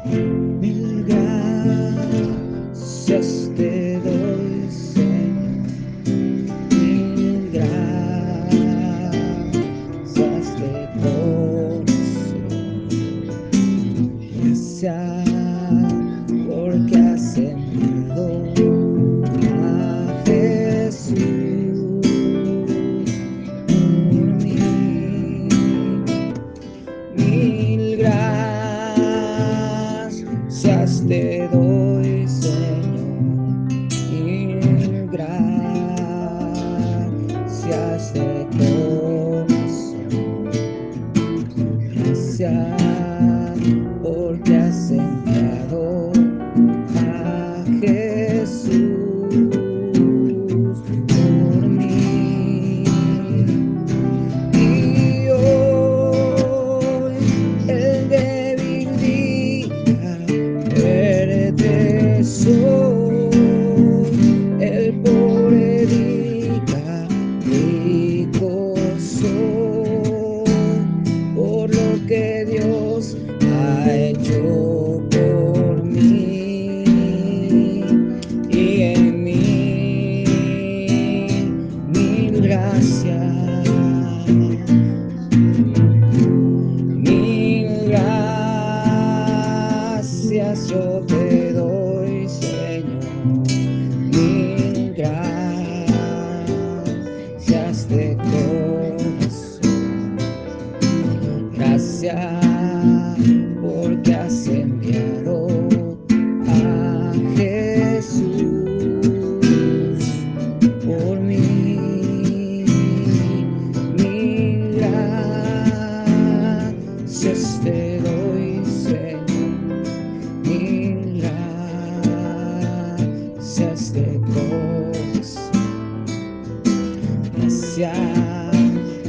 Mil gracias te doy, Señor. Mil gracias de corazón. Gracias porque has enviado a Jesús por mí. Mil gracias te doy, Señor. Mil gracias de corazón. Gracias porque has enviado a Jesús por mí. Y hoy el débil diga: fuerte soy. El pobre diga: rico soy, por lo que Dios ha hecho por mí y en mí. Mil gracias, mil gracias yo te doy, Señor. Mil gracias de corazón. Gracias porque has enviado a Jesús por mí. Mil gracias te doy, Señor. Mil gracias de corazón. Gracias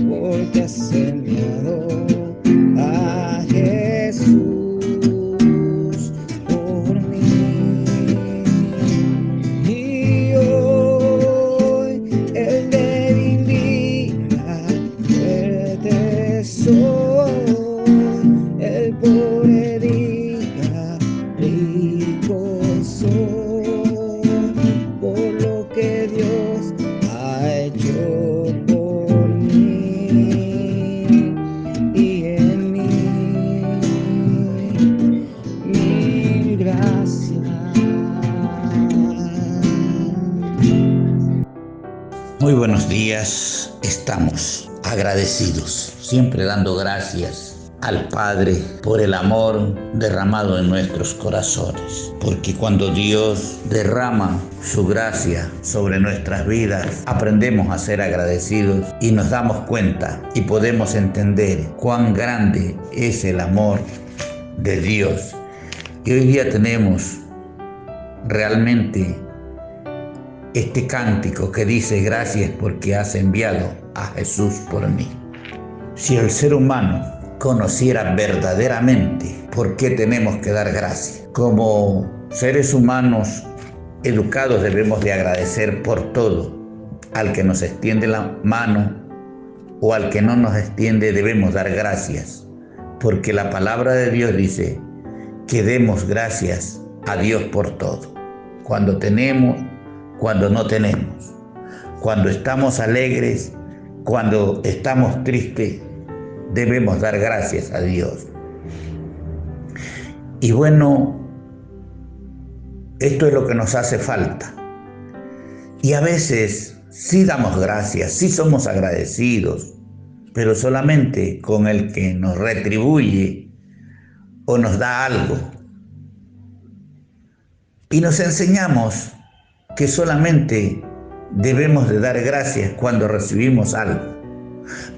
porque has enviado a Jesús por mí. Y hoy el débil diga: fuerte soy. El pobre diga: rico soy, por lo que Dios ha hecho por mí y en mí. Mil gracias. Muy buenos días, estamos agradecidos, siempre dando gracias al Padre por el amor derramado en nuestros corazones, porque cuando Dios derrama su gracia sobre nuestras vidas, aprendemos a ser agradecidos y nos damos cuenta y podemos entender cuán grande es el amor de Dios. Y hoy día tenemos realmente este cántico que dice: gracias porque has enviado a Jesús por mí. Si el ser humano conociera verdaderamente por qué tenemos que dar gracias, como seres humanos educados debemos de agradecer por todo. Al que nos extiende la mano o al que no nos extiende debemos dar gracias, porque la palabra de Dios dice que demos gracias a Dios por todo. Cuando tenemos, cuando no tenemos, cuando estamos alegres, cuando estamos tristes, debemos dar gracias a Dios. Y bueno, esto es lo que nos hace falta. Y a veces sí damos gracias, sí somos agradecidos, pero solamente con el que nos retribuye o nos da algo. Y nos enseñamos que solamente debemos de dar gracias cuando recibimos algo.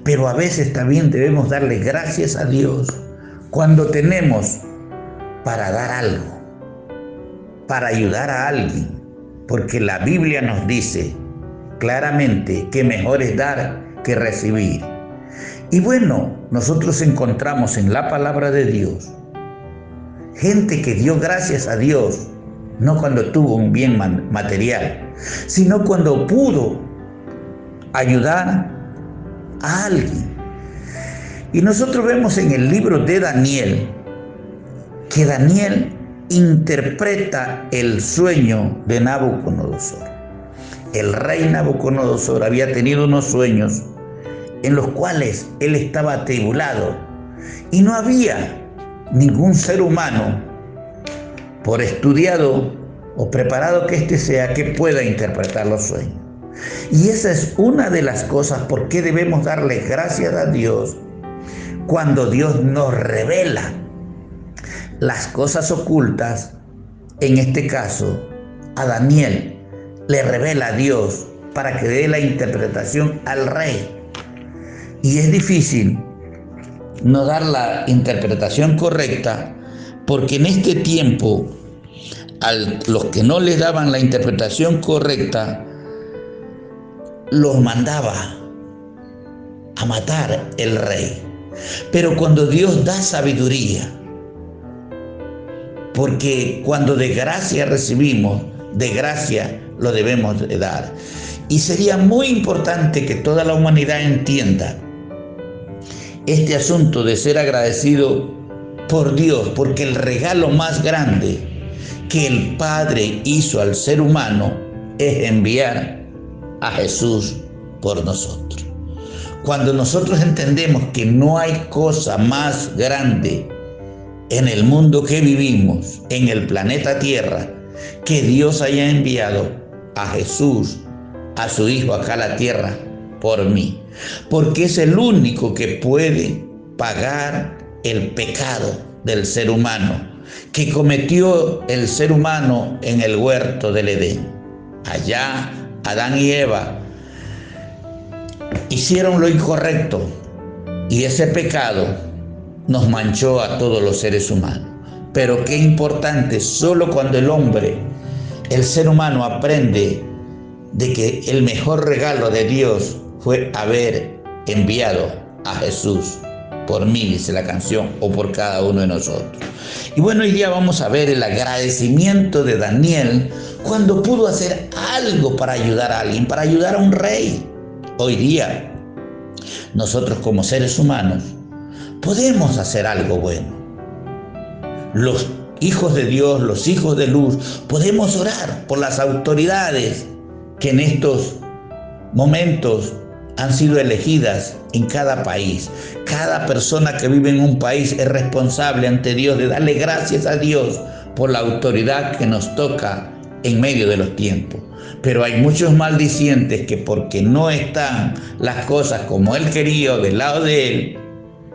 Pero a veces también debemos darle gracias a Dios cuando tenemos para dar algo, para ayudar a alguien, porque la Biblia nos dice claramente que mejor es dar que recibir. Y bueno, nosotros encontramos en la palabra de Dios gente que dio gracias a Dios, no cuando tuvo un bien material, sino cuando pudo ayudar a alguien. Y nosotros vemos en el libro de Daniel que Daniel interpreta el sueño de Nabucodonosor. El rey Nabucodonosor había tenido unos sueños en los cuales él estaba atribulado y no había ningún ser humano, por estudiado o preparado que éste sea, que pueda interpretar los sueños. Y esa es una de las cosas por qué debemos darle gracias a Dios cuando Dios nos revela las cosas ocultas. En este caso, a Daniel le revela a Dios para que dé la interpretación al rey. Y es difícil no dar la interpretación correcta, porque en este tiempo a los que no les daban la interpretación correcta los mandaba a matar el rey. Pero cuando Dios da sabiduría, porque cuando de gracia recibimos, de gracia lo debemos de dar. Y sería muy importante que toda la humanidad entienda este asunto de ser agradecido por Dios, porque el regalo más grande que el Padre hizo al ser humano es enviar a Jesús por nosotros. Cuando nosotros entendemos que no hay cosa más grande en el mundo que vivimos, en el planeta Tierra, que Dios haya enviado a Jesús, a su Hijo acá a la tierra, por mí, porque es el único que puede pagar el pecado del ser humano que cometió el ser humano en el huerto del Edén. Allá Adán y Eva hicieron lo incorrecto y ese pecado nos manchó a todos los seres humanos. Pero qué importante, solo cuando el ser humano aprende de que el mejor regalo de Dios fue haber enviado a Jesús por mí, dice la canción, o por cada uno de nosotros. Y bueno, hoy día vamos a ver el agradecimiento de Daniel cuando pudo hacer algo para ayudar a alguien, para ayudar a un rey. Hoy día, nosotros como seres humanos podemos hacer algo bueno. Los hijos de Dios, los hijos de luz, podemos orar por las autoridades que en estos momentos han sido elegidas en cada país. Cada persona que vive en un país es responsable ante Dios de darle gracias a Dios por la autoridad que nos toca en medio de los tiempos. Pero hay muchos maldicientes que, porque no están las cosas como Él quería o del lado de Él,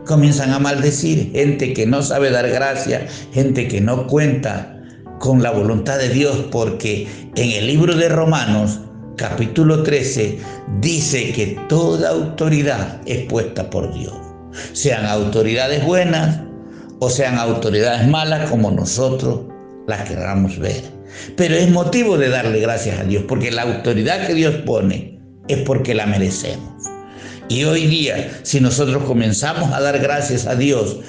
comienzan a maldecir. Gente que no sabe dar gracias, gente que no cuenta con la voluntad de Dios, porque en el libro de Romanos capítulo 13 dice que toda autoridad es puesta por Dios, sean autoridades buenas o sean autoridades malas, como nosotros las queramos ver. Pero es motivo de darle gracias a Dios, porque la autoridad que Dios pone es porque la merecemos. Y hoy día, si nosotros comenzamos a dar gracias a Dios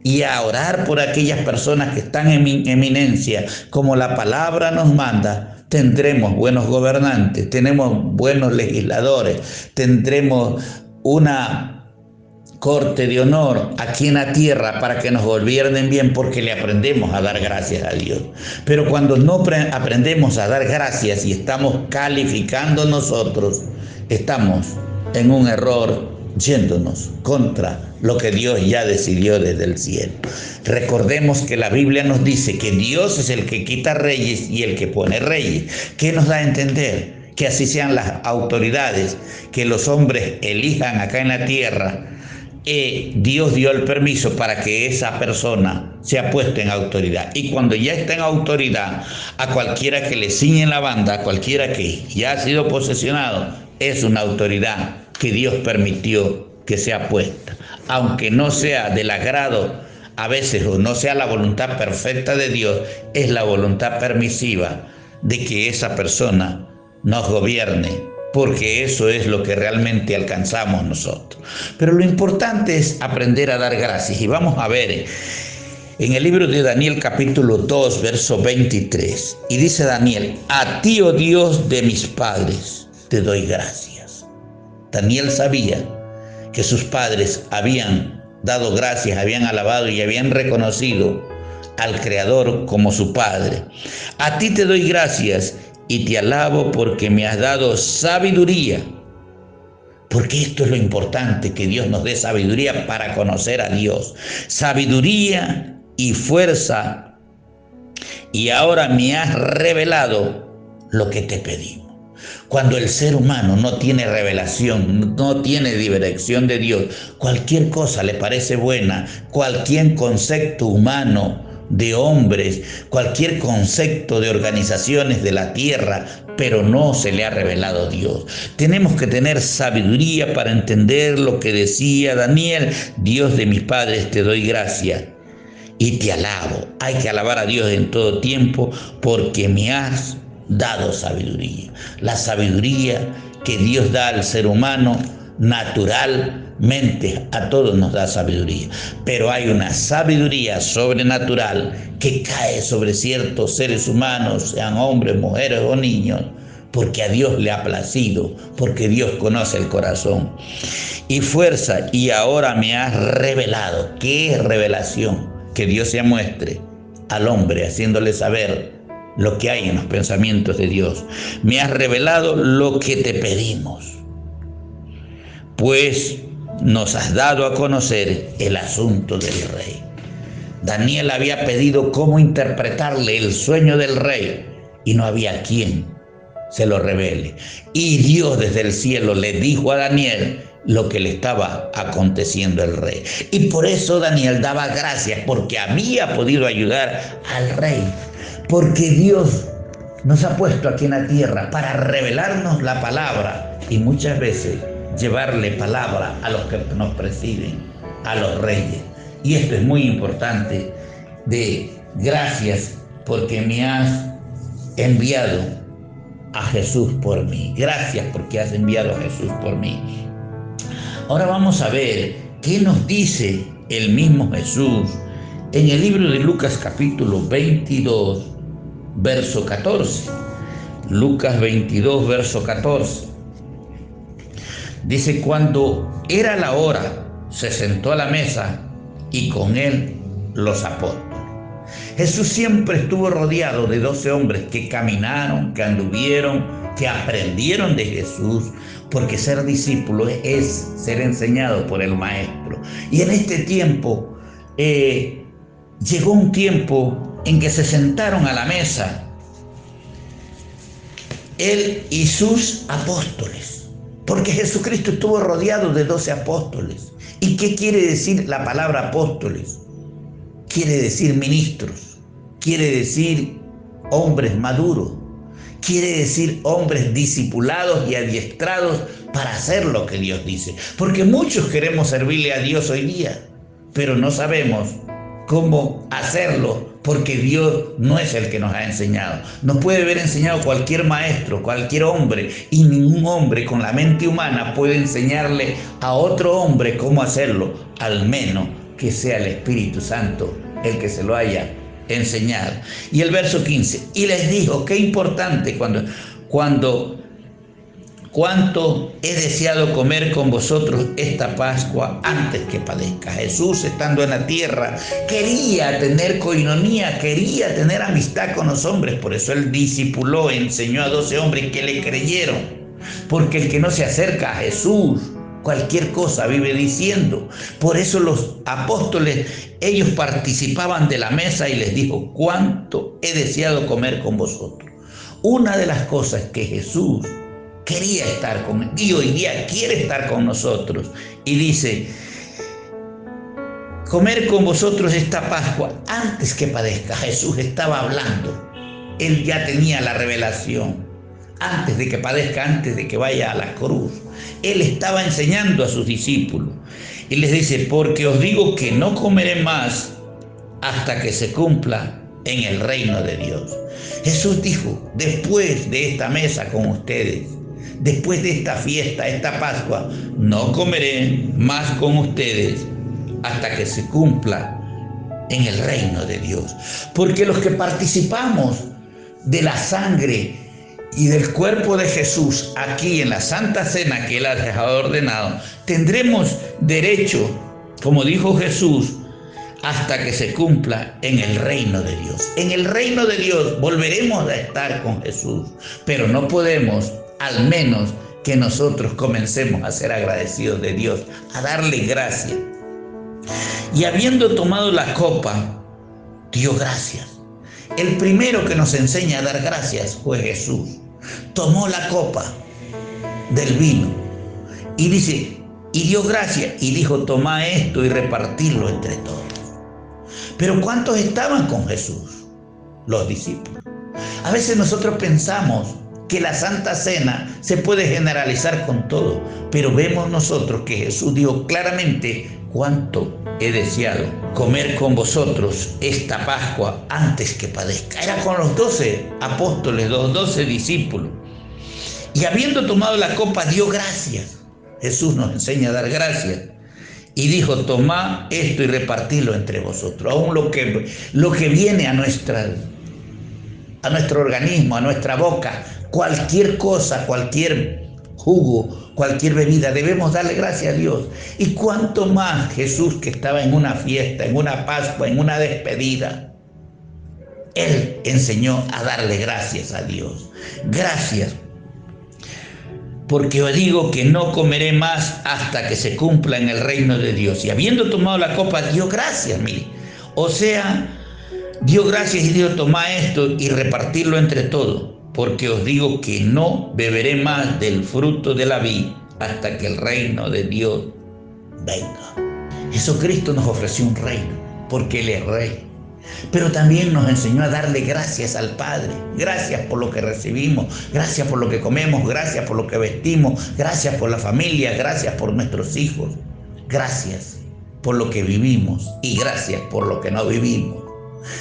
y a orar por aquellas personas que están en eminencia, como la palabra nos manda, tendremos buenos gobernantes, tenemos buenos legisladores, tendremos una corte de honor aquí en la tierra para que nos gobiernen bien, porque le aprendemos a dar gracias a Dios. Pero cuando no aprendemos a dar gracias y estamos calificando nosotros, estamos en un error, yéndonos contra lo que Dios ya decidió desde el cielo. Recordemos que la Biblia nos dice que Dios es el que quita reyes y el que pone reyes. ¿Qué nos da a entender? Que así sean las autoridades, que los hombres elijan acá en la tierra. Dios dio el permiso para que esa persona sea puesta en autoridad. Y cuando ya está en autoridad, a cualquiera que le ciñe la banda, a cualquiera que ya ha sido posesionado, es una autoridad que Dios permitió que sea puesta. Aunque no sea del agrado a veces, o no sea la voluntad perfecta de Dios, es la voluntad permisiva de que esa persona nos gobierne, porque eso es lo que realmente alcanzamos nosotros. Pero lo importante es aprender a dar gracias. Y vamos a ver en el libro de Daniel capítulo 2, verso 23. Y dice Daniel: a ti, oh Dios de mis padres, te doy gracias. Daniel sabía que sus padres habían dado gracias, habían alabado y habían reconocido al Creador como su Padre. A ti te doy gracias y te alabo porque me has dado sabiduría. Porque esto es lo importante, que Dios nos dé sabiduría para conocer a Dios. Sabiduría y fuerza. Y ahora me has revelado lo que te pedimos. Cuando el ser humano no tiene revelación, no tiene dirección de Dios, cualquier cosa le parece buena, cualquier concepto humano de hombres, cualquier concepto de organizaciones de la tierra, pero no se le ha revelado Dios. Tenemos que tener sabiduría para entender lo que decía Daniel: Dios de mis padres, te doy gracias y te alabo. Hay que alabar a Dios en todo tiempo porque me has dado sabiduría. La sabiduría que Dios da al ser humano naturalmente, a todos nos da sabiduría, pero hay una sabiduría sobrenatural que cae sobre ciertos seres humanos, sean hombres, mujeres o niños, porque a Dios le ha placido, porque Dios conoce el corazón. Y fuerza, y ahora me has revelado. ¿Qué es revelación? Que Dios se muestre al hombre, haciéndole saber lo que hay en los pensamientos de Dios. Me has revelado lo que te pedimos, pues nos has dado a conocer el asunto del rey. Daniel había pedido cómo interpretarle el sueño del rey y no había quien se lo revele. Y Dios desde el cielo le dijo a Daniel lo que le estaba aconteciendo al rey. Y por eso Daniel daba gracias, porque había podido ayudar al rey. Porque Dios nos ha puesto aquí en la tierra para revelarnos la palabra y muchas veces llevarle palabra a los que nos presiden, a los reyes. Y esto es muy importante, de gracias porque me has enviado a Jesús por mí. Gracias porque has enviado a Jesús por mí. Ahora vamos a ver qué nos dice el mismo Jesús en el libro de Lucas capítulo 22, verso 14. Lucas 22, verso 14. Dice: cuando era la hora, se sentó a la mesa y con él los apóstoles. Jesús siempre estuvo rodeado de 12 hombres que caminaron, que anduvieron, que aprendieron de Jesús, porque ser discípulo es ser enseñado por el Maestro. Y en este tiempo, llegó un tiempo en que se sentaron a la mesa él y sus apóstoles, porque Jesucristo estuvo rodeado de 12 apóstoles. ¿Y qué quiere decir la palabra apóstoles? Quiere decir ministros, quiere decir hombres maduros, quiere decir hombres discipulados y adiestrados para hacer lo que Dios dice. Porque muchos queremos servirle a Dios hoy día, pero no sabemos cómo hacerlo, porque Dios no es el que nos ha enseñado. Nos puede haber enseñado cualquier maestro, cualquier hombre, y ningún hombre con la mente humana puede enseñarle a otro hombre cómo hacerlo, al menos que sea el Espíritu Santo el que se lo haya enseñado. Y el verso 15, y les dijo, qué importante, cuánto he deseado comer con vosotros esta Pascua antes que padezca. Jesús, estando en la tierra, quería tener coinonía, quería tener amistad con los hombres. Por eso él discipuló, enseñó a 12 hombres que le creyeron. Porque el que no se acerca a Jesús, cualquier cosa vive diciendo. Por eso los apóstoles, ellos participaban de la mesa y les dijo, cuánto he deseado comer con vosotros. Una de las cosas que Jesús quería estar con, y hoy día quiere estar con nosotros, y dice, comer con vosotros esta Pascua antes que padezca. Jesús estaba hablando, él ya tenía la revelación, antes de que padezca, antes de que vaya a la cruz. Él estaba enseñando a sus discípulos y les dice, porque os digo que no comeré más hasta que se cumpla en el reino de Dios. Jesús dijo, después de esta mesa con ustedes, después de esta fiesta, esta Pascua, no comeré más con ustedes hasta que se cumpla en el reino de Dios. Porque los que participamos de la sangre y del cuerpo de Jesús aquí en la Santa Cena que Él ha dejado ordenado, tendremos derecho, como dijo Jesús, hasta que se cumpla en el reino de Dios. En el reino de Dios volveremos a estar con Jesús, pero no podemos, al menos que nosotros comencemos a ser agradecidos de Dios, a darle gracias. Y habiendo tomado la copa, dio gracias. El primero que nos enseña a dar gracias fue Jesús. Tomó la copa del vino y dice, y dio gracias y dijo, toma esto y repartirlo entre todos. Pero ¿cuántos estaban con Jesús? Los discípulos. A veces nosotros pensamos que la Santa Cena se puede generalizar con todo, pero vemos nosotros que Jesús dijo claramente, cuánto he deseado comer con vosotros esta Pascua antes que padezca. Era con los 12 apóstoles, los 12 discípulos. Y habiendo tomado la copa, dio gracias. Jesús nos enseña a dar gracias. Y dijo, tomad esto y repartidlo entre vosotros. Aún lo que viene a nuestro organismo, a nuestra boca, cualquier cosa, cualquier jugo, cualquier bebida, debemos darle gracias a Dios. Y cuánto más Jesús, que estaba en una fiesta, en una Pascua, en una despedida, Él enseñó a darle gracias a Dios. Gracias, porque os digo que no comeré más hasta que se cumpla en el reino de Dios. Y habiendo tomado la copa, dio gracias, mire. O sea, dio gracias y dijo, tomad esto y repartirlo entre todos. Porque os digo que no beberé más del fruto de la vid hasta que el reino de Dios venga. Jesucristo nos ofreció un reino, porque Él es Rey. Pero también nos enseñó a darle gracias al Padre. Gracias por lo que recibimos, gracias por lo que comemos, gracias por lo que vestimos, gracias por la familia, gracias por nuestros hijos, gracias por lo que vivimos y gracias por lo que no vivimos.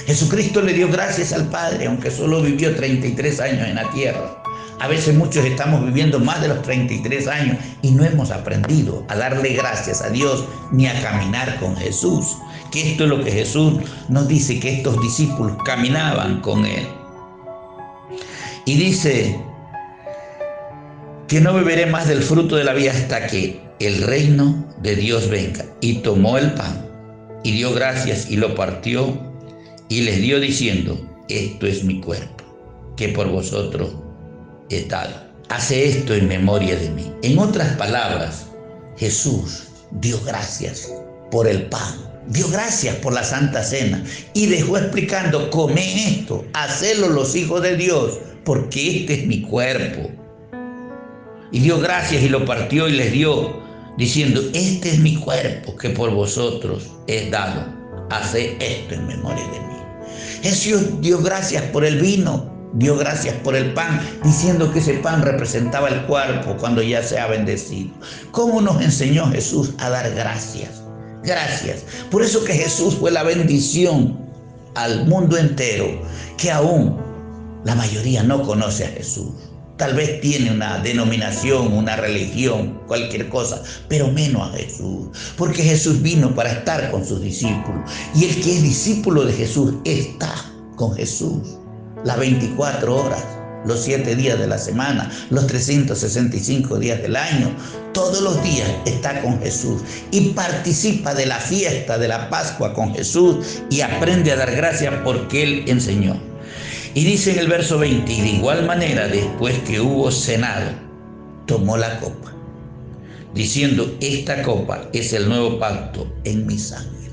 Jesucristo le dio gracias al Padre, aunque solo vivió 33 años en la tierra. A veces muchos estamos viviendo más de los 33 años y no hemos aprendido a darle gracias a Dios ni a caminar con Jesús. Que esto es lo que Jesús nos dice, que estos discípulos caminaban con Él. Y dice que no beberé más del fruto de la vida hasta que el reino de Dios venga. Y tomó el pan y dio gracias y lo partió y les dio diciendo, esto es mi cuerpo, que por vosotros he dado. Hace esto en memoria de mí. En otras palabras, Jesús dio gracias por el pan, dio gracias por la Santa Cena y dejó explicando, comed esto, hacedlo los hijos de Dios, porque este es mi cuerpo. Y dio gracias y lo partió y les dio, diciendo, este es mi cuerpo que por vosotros es dado. Haced esto en memoria de mí. Jesús dio gracias por el vino, dio gracias por el pan, diciendo que ese pan representaba el cuerpo cuando ya se ha bendecido. ¿Cómo nos enseñó Jesús a dar gracias? Gracias. Por eso que Jesús fue la bendición al mundo entero, que aún la mayoría no conoce a Jesús. Tal vez tiene una denominación, una religión, cualquier cosa, pero menos a Jesús. Porque Jesús vino para estar con sus discípulos. Y el que es discípulo de Jesús está con Jesús las 24 horas, los 7 días de la semana, los 365 días del año. Todos los días está con Jesús y participa de la fiesta de la Pascua con Jesús y aprende a dar gracias porque Él enseñó. Y dice en el verso 20, y de igual manera, después que hubo cenado, tomó la copa, diciendo, esta copa es el nuevo pacto en mi sangre,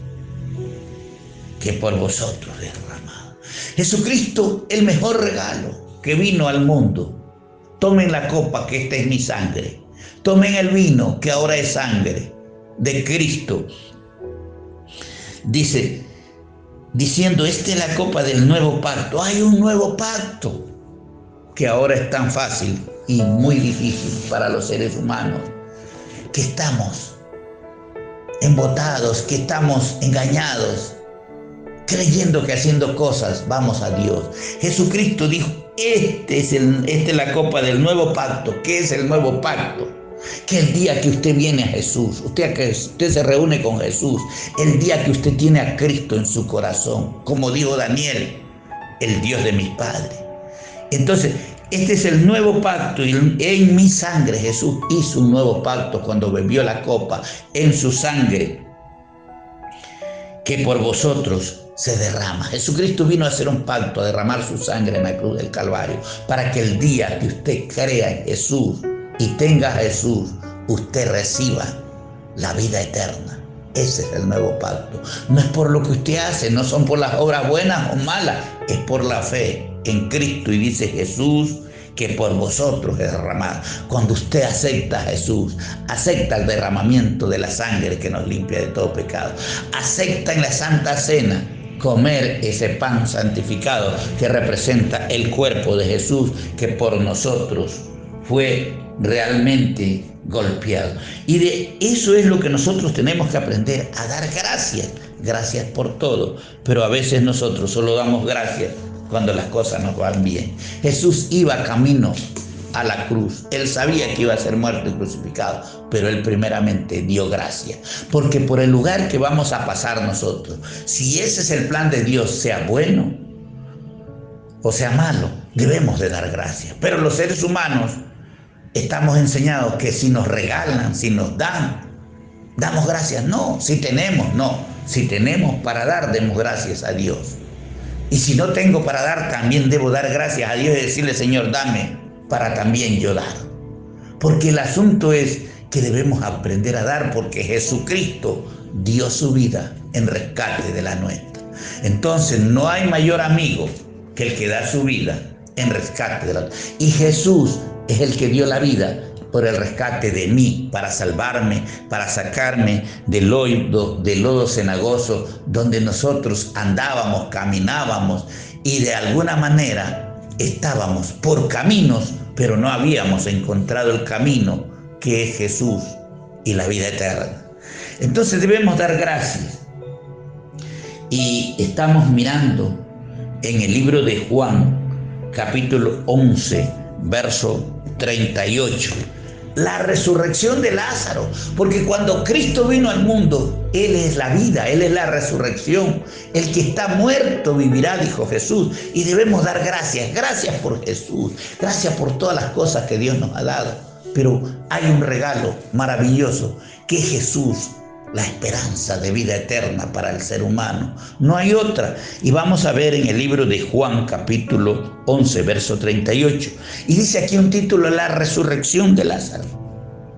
que por vosotros es derramado. Jesucristo, el mejor regalo que vino al mundo. Tomen la copa, que esta es mi sangre. Tomen el vino, que ahora es sangre de Cristo. Dice, diciendo, esta es la copa del nuevo pacto. Hay un nuevo pacto que ahora es tan fácil y muy difícil para los seres humanos, que estamos embotados, que estamos engañados, creyendo que haciendo cosas vamos a Dios. Jesucristo dijo, esta es la copa del nuevo pacto. ¿Qué es el nuevo pacto? Que el día que usted viene a Jesús, usted se reúne con Jesús, el día que usted tiene a Cristo en su corazón, como dijo Daniel, el Dios de mis padres. Entonces, este es el nuevo pacto y en mi sangre. Jesús hizo un nuevo pacto cuando bebió la copa en su sangre. que por vosotros se derrama. Jesucristo vino a hacer un pacto, a derramar su sangre en la cruz del Calvario, para que el día que usted crea en Jesús y tenga a Jesús, usted reciba la vida eterna. Ese es el nuevo pacto. No es por lo que usted hace, no son por las obras buenas o malas, es por la fe en Cristo. Y dice Jesús que por vosotros es derramado. Cuando usted acepta a Jesús, acepta el derramamiento de la sangre que nos limpia de todo pecado, acepta en la Santa Cena comer ese pan santificado que representa el cuerpo de Jesús, que por nosotros fue realmente golpeado. Y de eso es lo que nosotros tenemos que aprender, a dar gracias. Gracias por todo, pero a veces nosotros solo damos gracias cuando las cosas nos van bien. Jesús iba camino a la cruz. Él sabía que iba a ser muerto y crucificado, pero él primeramente dio gracias, porque por el lugar que vamos a pasar nosotros, si ese es el plan de Dios, sea bueno o sea malo, debemos de dar gracias. Pero los seres humanos estamos enseñados que si nos regalan, si nos dan, damos gracias. No, si tenemos, no. Si tenemos para dar, demos gracias a Dios. Y si no tengo para dar, también debo dar gracias a Dios y decirle: Señor, dame para también yo dar. Porque el asunto es que debemos aprender a dar, porque Jesucristo dio su vida en rescate de la nuestra. Entonces no hay mayor amigo que el que da su vida en rescate de la nuestra. Y Jesús es el que dio la vida por el rescate de mí, para salvarme, para sacarme del lodo cenagoso donde nosotros andábamos, caminábamos y de alguna manera estábamos por caminos, pero no habíamos encontrado el camino que es Jesús y la vida eterna. Entonces debemos dar gracias. Y estamos mirando en el libro de Juan, capítulo 11, verso 38. La resurrección de Lázaro, porque cuando Cristo vino al mundo, Él es la vida, Él es la resurrección. El que está muerto vivirá, dijo Jesús, y debemos dar gracias. Gracias por Jesús, gracias por todas las cosas que Dios nos ha dado. Pero hay un regalo maravilloso, que es Jesús, la esperanza de vida eterna para el ser humano. No hay otra. Y vamos a ver en el libro de Juan, capítulo 11, verso 38. Y dice aquí un título: la resurrección de Lázaro.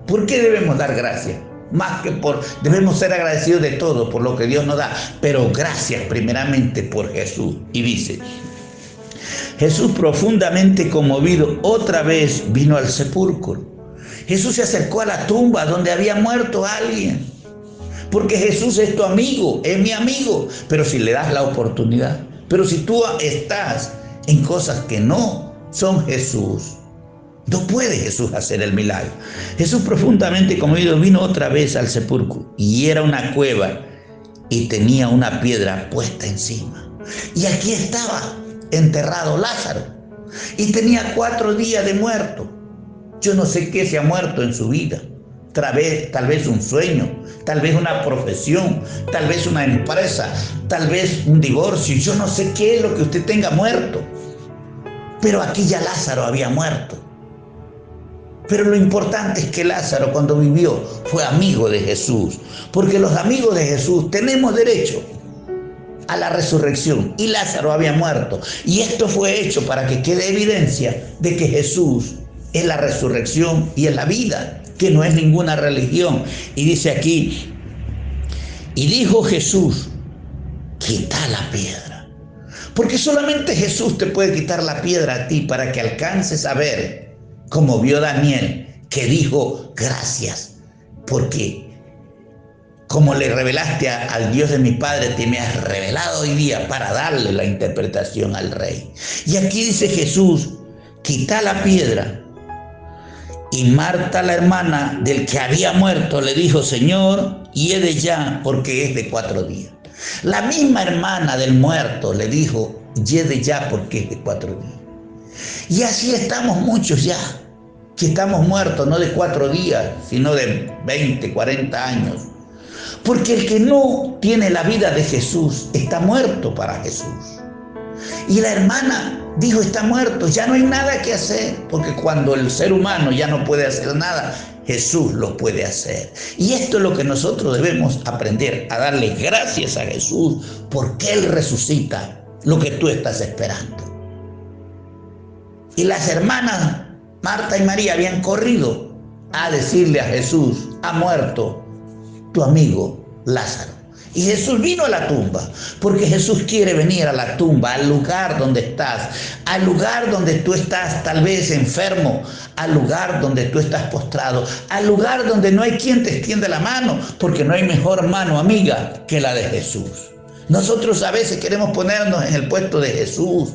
¿Por qué debemos dar gracias? Más que debemos ser agradecidos de todo por lo que Dios nos da, pero gracias primeramente por Jesús. Y dice: Jesús, profundamente conmovido, otra vez vino al sepulcro. Jesús se acercó a la tumba donde había muerto alguien. Porque Jesús es tu amigo, es mi amigo, pero si le das la oportunidad. Pero si tú estás en cosas que no son Jesús, no puede Jesús hacer el milagro. Jesús, profundamente conmovido, vino otra vez al sepulcro, y era una cueva y tenía una piedra puesta encima. Y aquí estaba enterrado Lázaro, y tenía 4 días de muerto. Yo no sé qué se ha muerto en su vida. Tal vez un sueño, tal vez una profesión, tal vez una empresa, tal vez un divorcio. Yo no sé qué es lo que usted tenga muerto. Pero aquí ya Lázaro había muerto. Pero lo importante es que Lázaro, cuando vivió, fue amigo de Jesús. Porque los amigos de Jesús tenemos derecho a la resurrección. Y Lázaro había muerto. Y esto fue hecho para que quede evidencia de que Jesús es la resurrección y es la vida, que no es ninguna religión. Y dice aquí: y dijo Jesús, quita la piedra. Porque solamente Jesús te puede quitar la piedra a ti, para que alcances a ver, como vio Daniel, que dijo: gracias, porque como le revelaste al Dios de mi padre, te me has revelado hoy día para darle la interpretación al rey. Y aquí dice Jesús: quita la piedra. Y Marta, la hermana del que había muerto, le dijo: Señor, hiede ya, porque es de 4 días. La misma hermana del muerto le dijo: hiede ya, porque es de 4 días. Y así estamos muchos ya, que estamos muertos, no de 4 días, sino de 20, 40 años. Porque el que no tiene la vida de Jesús está muerto para Jesús. Y la hermana dijo: está muerto, ya no hay nada que hacer. Porque cuando el ser humano ya no puede hacer nada, Jesús lo puede hacer. Y esto es lo que nosotros debemos aprender, a darle gracias a Jesús porque Él resucita lo que tú estás esperando. Y las hermanas Marta y María habían corrido a decirle a Jesús: ha muerto tu amigo Lázaro. Y Jesús vino a la tumba, porque Jesús quiere venir a la tumba, al lugar donde estás, al lugar donde tú estás tal vez enfermo, al lugar donde tú estás postrado, al lugar donde no hay quien te extienda la mano, porque no hay mejor mano amiga que la de Jesús. Nosotros a veces queremos ponernos en el puesto de Jesús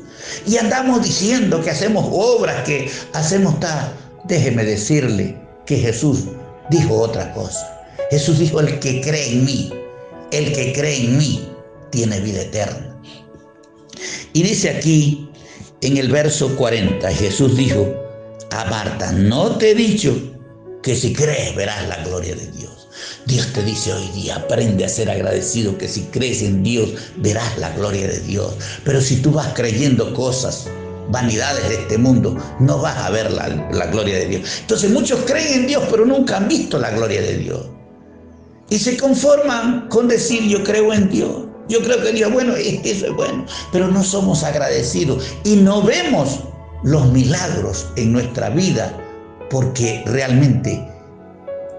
y andamos diciendo que hacemos obras, que hacemos tal. Déjeme decirle que Jesús dijo otra cosa. Jesús dijo: el que cree en mí, el que cree en mí tiene vida eterna. Y dice aquí en el verso 40, Jesús dijo a Marta: no te he dicho que si crees verás la gloria de Dios. Dios te dice hoy día: aprende a ser agradecido, que si crees en Dios verás la gloria de Dios. Pero si tú vas creyendo cosas, vanidades de este mundo, no vas a ver la gloria de Dios. Entonces muchos creen en Dios, pero nunca han visto la gloria de Dios. Y se conforman con decir: yo creo en Dios, yo creo que Dios es bueno, eso es bueno. Pero no somos agradecidos y no vemos los milagros en nuestra vida porque realmente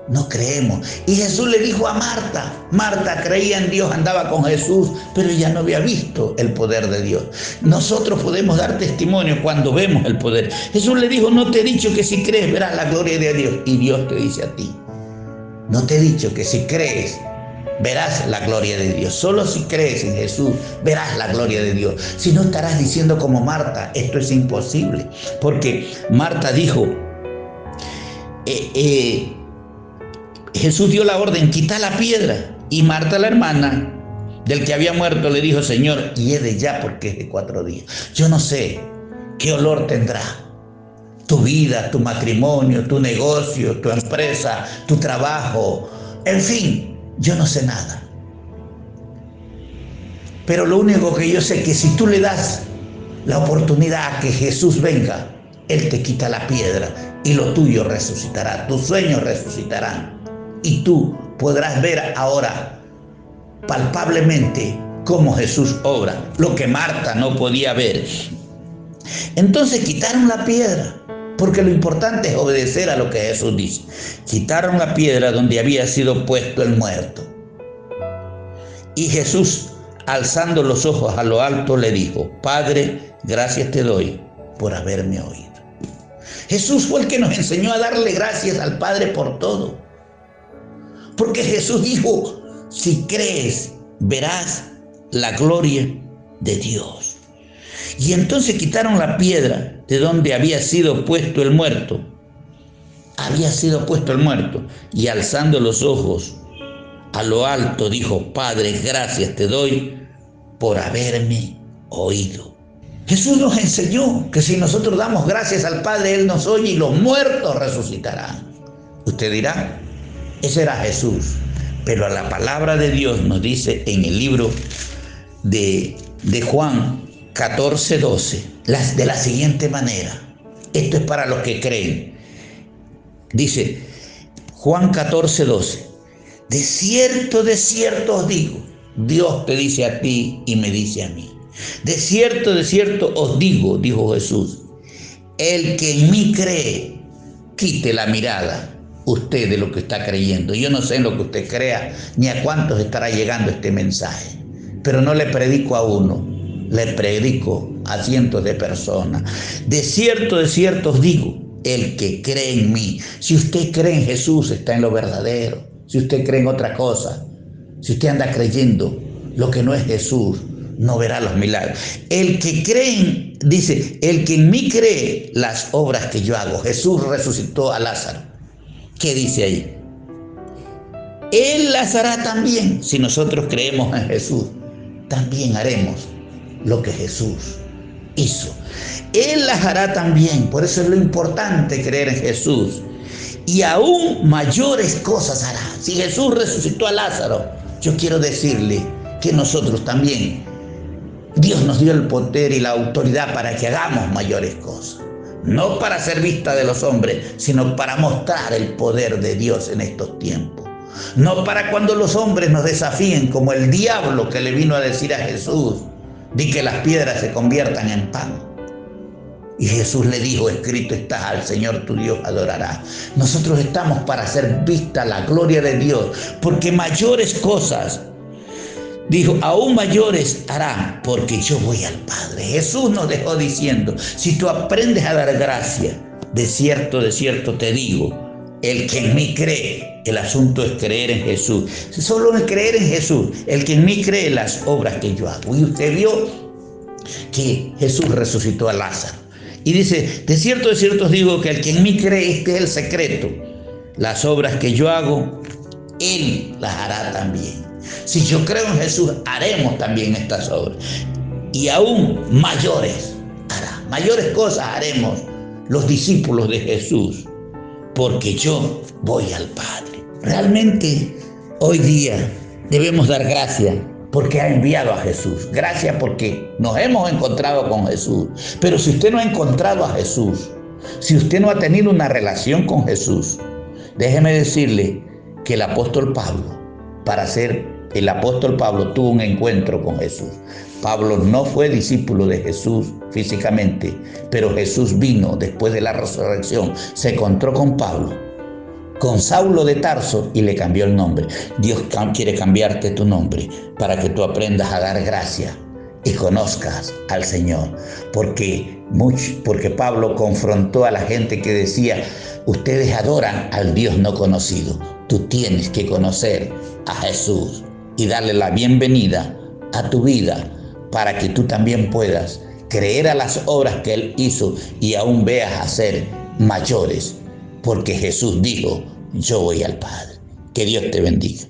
no creemos. Y Jesús le dijo a Marta: Marta creía en Dios, andaba con Jesús, pero ya no había visto el poder de Dios. Nosotros podemos dar testimonio cuando vemos el poder. Jesús le dijo: no te he dicho que si crees verás la gloria de Dios. Y Dios te dice a ti: no te he dicho que si crees verás la gloria de Dios. Solo si crees en Jesús verás la gloria de Dios. Si no, estarás diciendo como Marta: esto es imposible. Porque Marta dijo, Jesús dio la orden: quita la piedra. Y Marta, la hermana del que había muerto, le dijo: Señor, hiede ya, porque es de 4 días. Yo no sé qué olor tendrá tu vida, tu matrimonio, tu negocio, tu empresa, tu trabajo, en fin, yo no sé nada. Pero lo único que yo sé es que si tú le das la oportunidad a que Jesús venga, Él te quita la piedra y lo tuyo resucitará, tus sueños resucitarán. Y tú podrás ver ahora palpablemente cómo Jesús obra, lo que Marta no podía ver. Entonces quitaron la piedra, porque lo importante es obedecer a lo que Jesús dice. Quitaron la piedra donde había sido puesto el muerto. Y Jesús, alzando los ojos a lo alto, le dijo: Padre, gracias te doy por haberme oído. Jesús fue el que nos enseñó a darle gracias al Padre por todo. Porque Jesús dijo: si crees, verás la gloria de Dios. Y entonces quitaron la piedra de donde había sido puesto el muerto. Había sido puesto el muerto. Y alzando los ojos a lo alto, dijo: Padre, gracias te doy por haberme oído. Jesús nos enseñó que si nosotros damos gracias al Padre, Él nos oye y los muertos resucitarán. Usted dirá: ese era Jesús. Pero la palabra de Dios nos dice en el libro de Juan 14:12, de la siguiente manera. Esto es para los que creen. Dice Juan 14:12: de cierto os digo. Dios te dice a ti y me dice a mí. De cierto os digo, dijo Jesús, el que en mí cree, quite la mirada usted de lo que está creyendo. Yo no sé en lo que usted crea, ni a cuántos estará llegando este mensaje, pero no le predico a uno, le predico a cientos de personas. De cierto os digo, el que cree en mí. Si usted cree en Jesús, está en lo verdadero. Si usted cree en otra cosa, si usted anda creyendo lo que no es Jesús, no verá los milagros. El que cree, dice, el que en mí cree las obras que yo hago. Jesús resucitó a Lázaro. ¿Qué dice ahí? Él las hará también. Si nosotros creemos en Jesús, también haremos lo que Jesús hizo. Él las hará también. Por eso es lo importante creer en Jesús. Y aún mayores cosas hará. Si Jesús resucitó a Lázaro, yo quiero decirle que nosotros también, Dios nos dio el poder y la autoridad para que hagamos mayores cosas. no para ser vista de los hombres, sino para mostrar el poder de Dios en estos tiempos. No para cuando los hombres nos desafíen, como el diablo que le vino a decir a Jesús, di que las piedras se conviertan en pan. Y Jesús le dijo, escrito está, al Señor tu Dios adorarás. Nosotros estamos para hacer vista la gloria de Dios, porque mayores cosas, dijo, aún mayores hará, porque yo voy al Padre. Jesús nos dejó diciendo, si tú aprendes a dar gracia, de cierto te digo, el que en mí cree, el asunto es creer en Jesús. Solo es creer en Jesús. El que en mí cree las obras que yo hago. Y usted vio que Jesús resucitó a Lázaro. Y dice, de cierto os digo que el que en mí cree, este es el secreto. Las obras que yo hago, Él las hará también. Si yo creo en Jesús, haremos también estas obras. Y aún mayores hará. Mayores cosas haremos los discípulos de Jesús, porque yo voy al Padre. Realmente hoy día debemos dar gracias porque ha enviado a Jesús. Gracias porque nos hemos encontrado con Jesús. Pero si usted no ha encontrado a Jesús, si usted no ha tenido una relación con Jesús, déjeme decirle que el apóstol Pablo tuvo un encuentro con Jesús. Pablo no fue discípulo de Jesús físicamente, pero Jesús vino después de la resurrección, se encontró con Pablo, con Saulo de Tarso, y le cambió el nombre. Dios quiere cambiarte tu nombre para que tú aprendas a dar gracia y conozcas al Señor. Porque Pablo confrontó a la gente que decía, ustedes adoran al Dios no conocido. Tú tienes que conocer a Jesús y darle la bienvenida a tu vida para que tú también puedas creer a las obras que Él hizo y aún veas hacer mayores. Porque Jesús dijo, yo voy al Padre. Que Dios te bendiga.